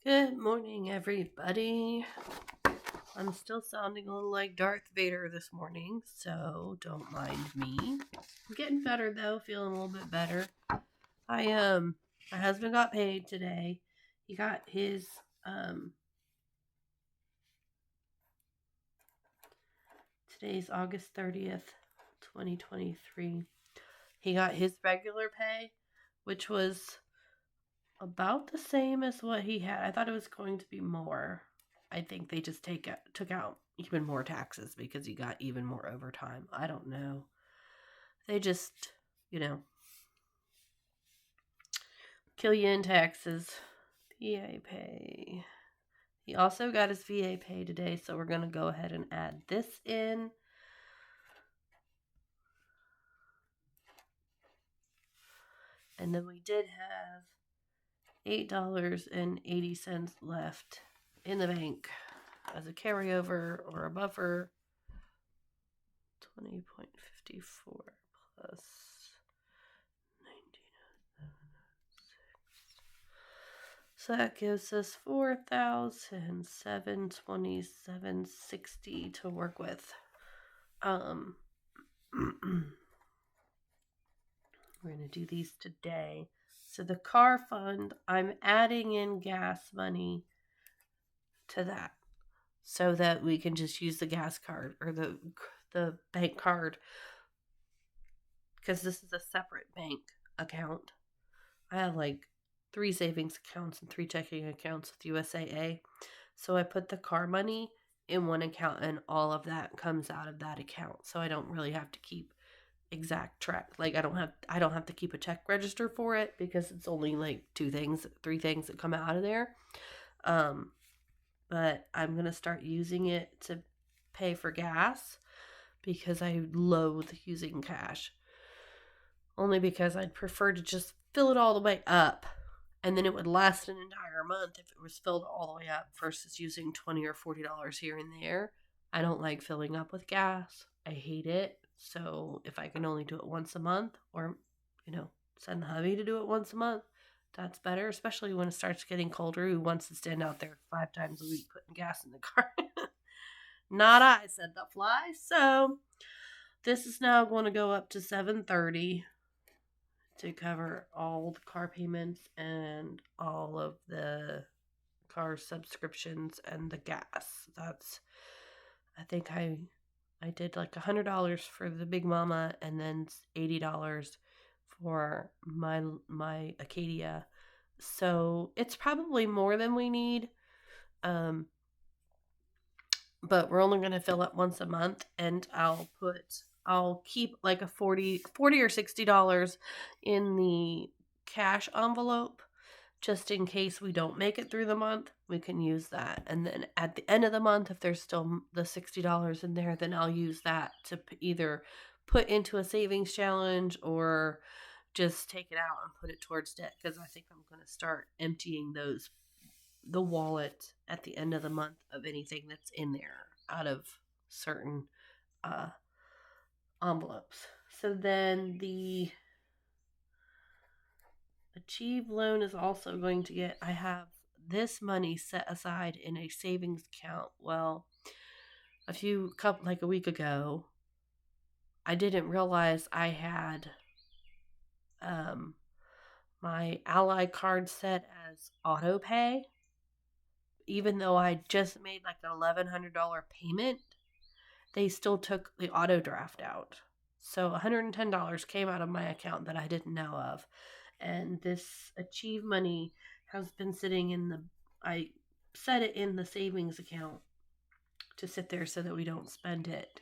Good morning, everybody. I'm still sounding a little like Darth Vader this morning, so don't mind me. I'm getting better though, feeling a little bit better. My husband got paid today. He got his today's August 30th, 2023. He got his regular pay, which was about the same as what he had. I thought it was going to be more. I think they just took out even more taxes because he got even more overtime. I don't know. They just, kill you in taxes. VA pay. He also got his VA pay today, so we're going to go ahead and add this in. And then we did have $8.80 left in the bank as a carryover or a buffer. 20.54 plus 19.06. So that gives us 4,727.60 to work with. We're going to do these today. So the car fund, I'm adding in gas money to that so that we can just use the gas card or the bank card, because this is a separate bank account. I have like 3 savings accounts and 3 checking accounts with USAA. So I put the car money in one account and all of that comes out of that account. So I don't really have to keep exact track. Like I don't have to keep a check register for it because it's only like 3 things that come out of there. But I'm going to start using it to pay for gas because I loathe using cash. Only because I'd prefer to just fill it all the way up and then it would last an entire month if it was filled all the way up versus using $20 or $40 here and there. I don't like filling up with gas. I hate it. So if I can only do it once a month or, send the hubby to do it once a month, that's better, especially when it starts getting colder. Who wants to stand out there 5 times a week putting gas in the car? Not I, said the fly. So this is now going to go up to $730 to cover all the car payments and all of the car subscriptions and the gas. I think I did like $100 for the Big Mama and then $80 for my Acadia. So it's probably more than we need. But we're only going to fill it once a month, and I'll keep like a $40 or $60 in the cash envelope just in case we don't make it through the month. We can use that. And then at the end of the month, if there's still the $60 in there, then I'll use that to either put into a savings challenge or just take it out and put it towards debt, because I think I'm going to start emptying the wallet at the end of the month of anything that's in there out of certain envelopes. So then the Achieve loan is also going to get, I have this money set aside in a savings account. Well, a week ago, I didn't realize I had my Ally card set as auto pay. Even though I just made like an $1,100 payment, they still took the auto draft out. So $110 came out of my account that I didn't know of. And this Achieve money has been sitting I set it in the savings account to sit there so that we don't spend it.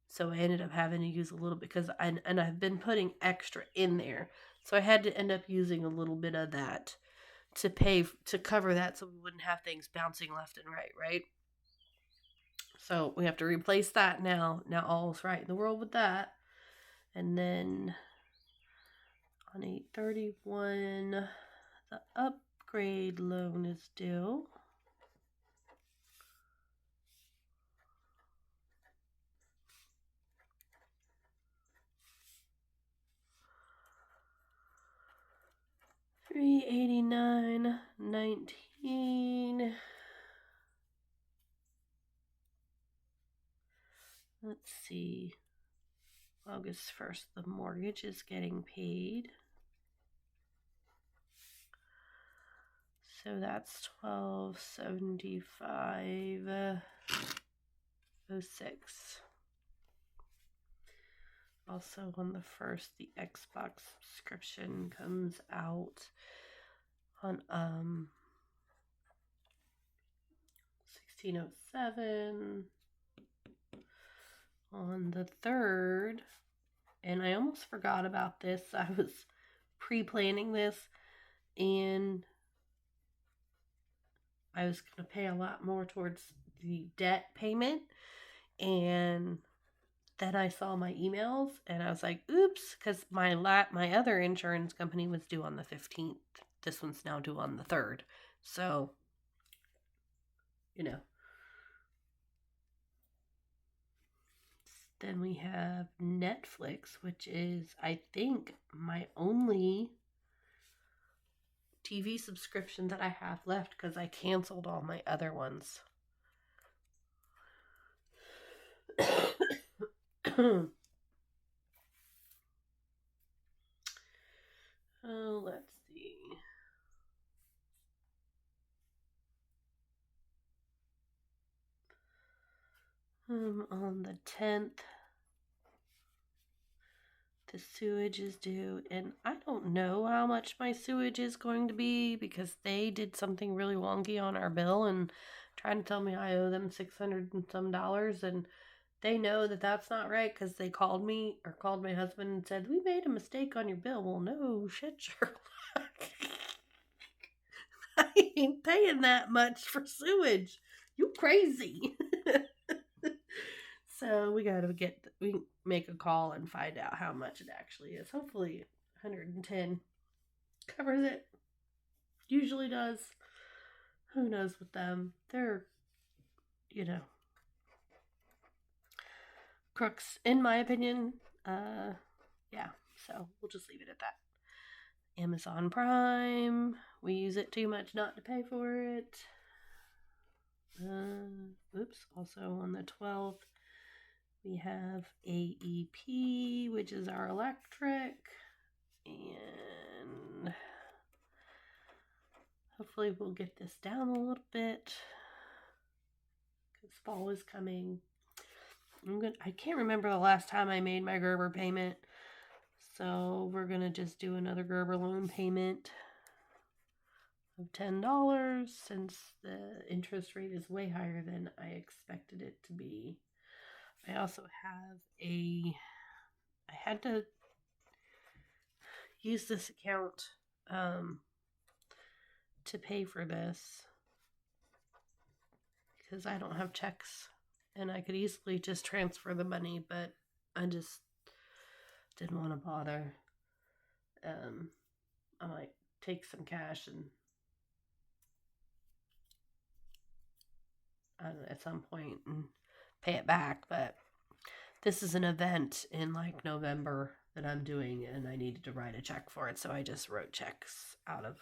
So I ended up having to use a little bit and I've been putting extra in there. So I had to end up using a little bit of that to cover that so we wouldn't have things bouncing left and right? So we have to replace that now. Now all's right in the world with that. And then on 8/31, the upgrade loan is due. $389.19. 15. Let's see. August 1st, the mortgage is getting paid. So that's $1275.06. Also on the 1st, the Xbox subscription comes out on 1607. On the 3rd, and I almost forgot about this. I was pre-planning this, and I was going to pay a lot more towards the debt payment, and then I saw my emails, and I was like, oops, because my other insurance company was due on the 15th. This one's now due on the 3rd. So, Then we have Netflix, which is, I think, my only TV subscription that I have left because I canceled all my other ones. Let's see. On the 10th, the sewage is due, and I don't know how much my sewage is going to be because they did something really wonky on our bill and trying to tell me I owe them $600 and some, and they know that that's not right because they called me or called my husband and said, we made a mistake on your bill. Well, no shit, Sherlock. I ain't paying that much for sewage. You crazy. So we make a call and find out how much it actually is. Hopefully 110 covers it. Usually does. Who knows with them? They're, crooks, in my opinion. Yeah, so we'll just leave it at that. Amazon Prime. We use it too much not to pay for it. Also on the 12th, we have AEP, which is our electric, and hopefully we'll get this down a little bit because fall is coming. I can't remember the last time I made my Gerber payment, so we're gonna just do another Gerber loan payment of $10 since the interest rate is way higher than I expected it to be. I also have I had to use this account to pay for this because I don't have checks and I could easily just transfer the money, but I just didn't want to bother. I might take some cash and at some point and pay it back, but this is an event in like November that I'm doing and I needed to write a check for it, so I just wrote checks out of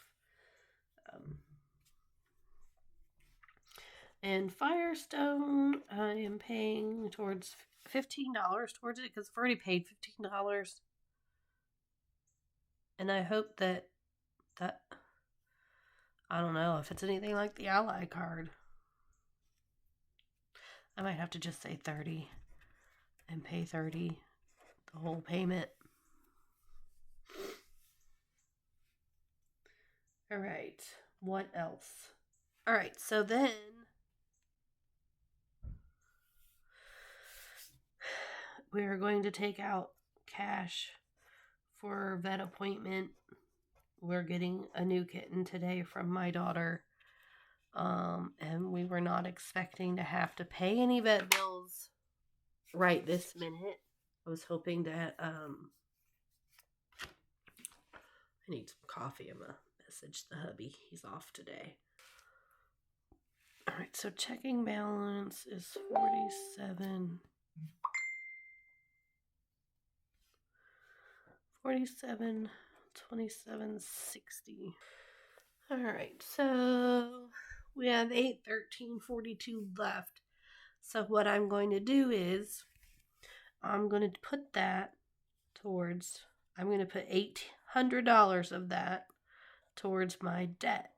and Firestone I am paying towards $15 towards it because I've already paid $15, and I hope that I don't know if it's anything like the Ally card. I might have to just say 30 and pay 30 the whole payment. All right, what else? All right, so then we are going to take out cash for vet appointment. We're getting a new kitten today from my daughter. And we were not expecting to have to pay any vet bills right this minute. I was hoping that I need some coffee. I'm gonna message the hubby. He's off today. All right, so checking balance is 47.2760. All right, so we have 813.42 left. So what I'm going to do is I'm going to put that towards, I'm going to put $800 of that towards my debt.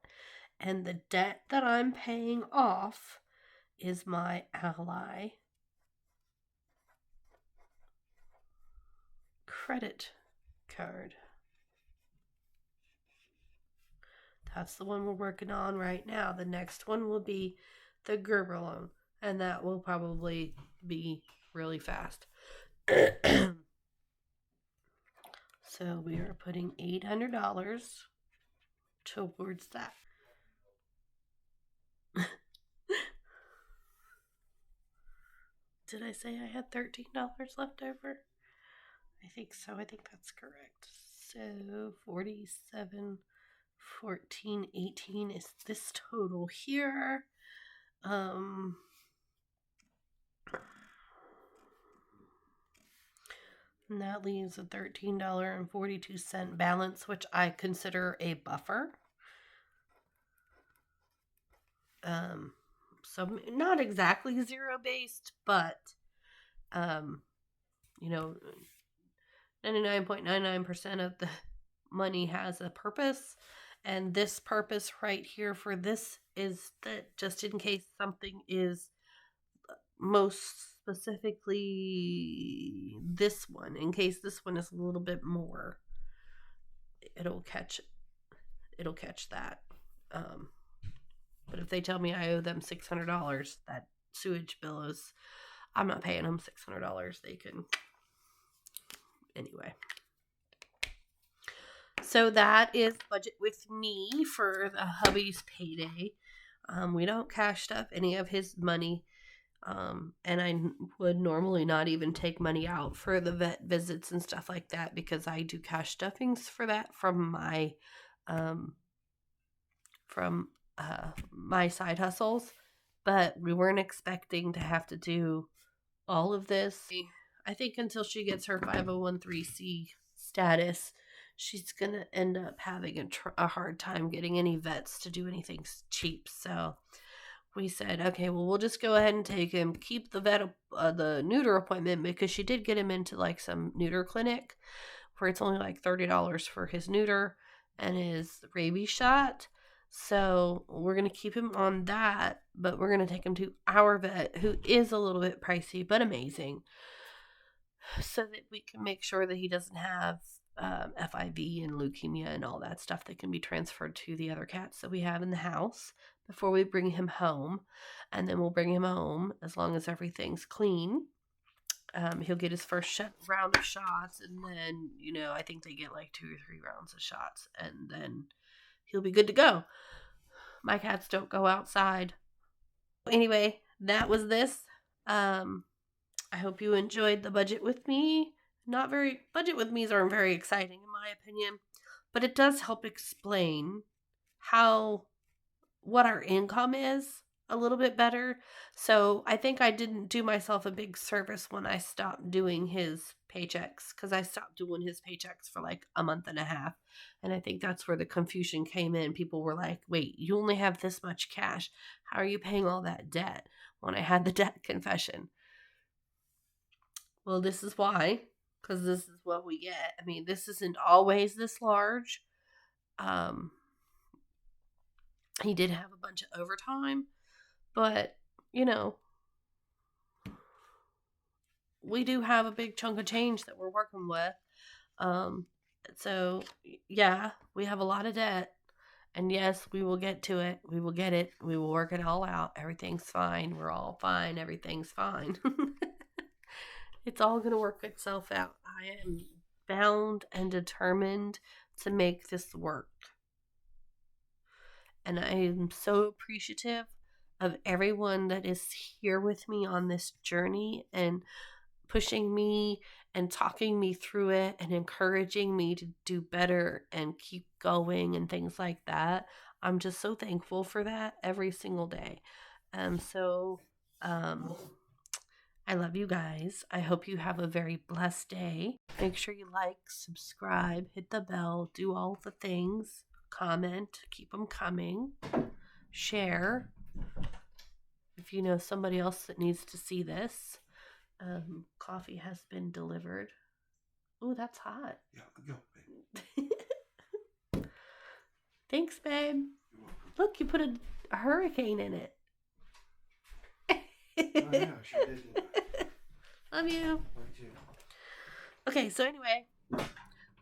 And the debt that I'm paying off is my Ally credit card. That's the one we're working on right now. The next one will be the Gerber loan, and that will probably be really fast. So we are putting $800 towards that. Did I say I had $13 left over? I think so. I think that's correct. So 47, 14, 18 is this total here. And that leaves a $13.42 balance, which I consider a buffer. So not exactly zero based, but 99.99% of the money has a purpose. And this purpose right here for this is that just in case something is, most specifically this one, in case this one is a little bit more, it'll catch that. But if they tell me I owe them $600, that sewage bill is, I'm not paying them $600. They can, anyway. So that is budget with me for the hubby's payday. We don't cash stuff any of his money. And I would normally not even take money out for the vet visits and stuff like that, because I do cash stuffings for that from my my side hustles. But we weren't expecting to have to do all of this. I think until she gets her 501(c) status, she's gonna end up having a hard time getting any vets to do anything cheap. So we said, okay, well, we'll just go ahead and take him, keep the neuter appointment, because she did get him into like some neuter clinic where it's only like $30 for his neuter and his rabies shot. So we're going to keep him on that, but we're going to take him to our vet, who is a little bit pricey, but amazing, so that we can make sure that he doesn't have FIV and leukemia and all that stuff that can be transferred to the other cats that we have in the house before we bring him home. And then we'll bring him home as long as everything's clean. He'll get his first round of shots, and then, I think they get like 2 or 3 rounds of shots, and then he'll be good to go. My cats don't go outside. Anyway, that was this. I hope you enjoyed the budget with me. Budget with me's aren't very exciting in my opinion, but it does help explain what our income is a little bit better. So I think I didn't do myself a big service when I stopped doing his paychecks, because I stopped doing his paychecks for like a month and a half. And I think that's where the confusion came in. People were like, wait, you only have this much cash. How are you paying all that debt? When I had the debt confession. Well, this is why, because this is what we get. I mean, this isn't always this large. He did have a bunch of overtime, but, we do have a big chunk of change that we're working with. So, yeah, we have a lot of debt. And yes, we will get to it. We will get it. We will work it all out. Everything's fine. We're all fine. Everything's fine. It's all going to work itself out. I am bound and determined to make this work. And I am so appreciative of everyone that is here with me on this journey and pushing me and talking me through it and encouraging me to do better and keep going and things like that. I'm just so thankful for that every single day. I love you guys. I hope you have a very blessed day. Make sure you like, subscribe, hit the bell, do all the things. comment, keep them coming, share. If you know somebody else that needs to see this, coffee has been delivered. Oh, that's hot. Yeah, go, babe. Thanks, babe. Look, you put a hurricane in it. Oh, yeah, she did. Love you. Love you. Okay, so anyway,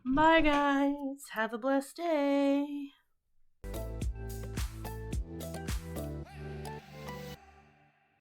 bye guys. Have a blessed day.